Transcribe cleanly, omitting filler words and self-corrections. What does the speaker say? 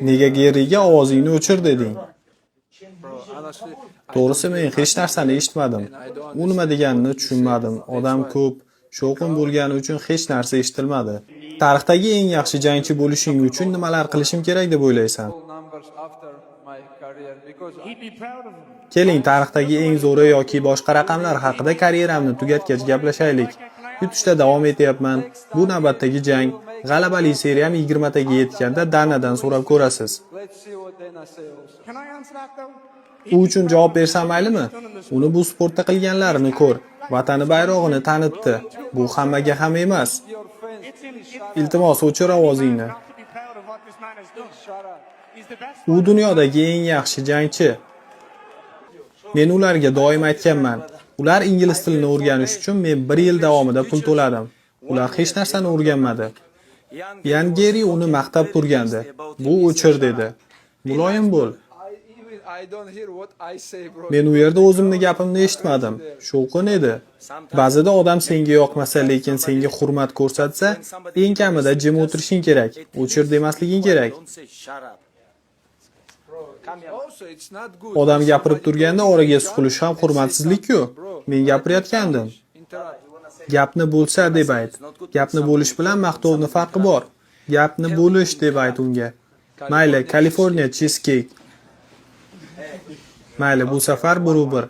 Nega Geriga ovozingni o'chir deding? To'g'risi men hech narsani eshitmadim. U nima deganini tushunmadim. Odam ko'p, shovqin bo'lgani uchun hech narsa eshitilmadi. Tarixdagi eng yaxshi jangchi bo'lishing uchun nimalar qilishim kerak deb o'ylaysan? Keling, tarixdagi eng zo'ri yoki boshqa raqamlar haqida karyeramni tugatgach gaplashaylik. Yutishda davom etyapman. Bu navbatdagi jang. G'alabali seriyam 20 taga yetganda Danadan so'rab ko'rasiz. U uchun javob bersam maylimi? Uni bu sportda qilganlarini ko'r. Vatani bayrog'ini tanitdi. Bu hammaga ham emas. Iltimos, o'chir ovozingni. U dunyodagi eng yaxshi jangchi. Men ularga doim aytganman. Ular ingliz tilini o'rganish uchun men 1 yil davomida pul to'ladim. Ular hech narsani o'rganmadi. Yan Geri uni maqtab turgandi. Bu o'chir dedi. Muloyim bo'l. Men u yerda o'zimni gapimni eshitmadim. Shovqin edi. Ba'zida odam senga yoqmasa, lekin senga hurmat ko'rsatsa, eng kamida jim o'tirishing kerak. O'chir demasliging kerak. Odam gapirib turganda oraga suqilish ham hurmatsizlik-ku. Men gapirayotgandim. Gapni bo'lsa deb ayt. Gapni bo'lish bilan maqtovni farqi bor. Gapni bo'lish deb ayt unga. Mayli, California cheesecake. Mayli, bu safar 1-1.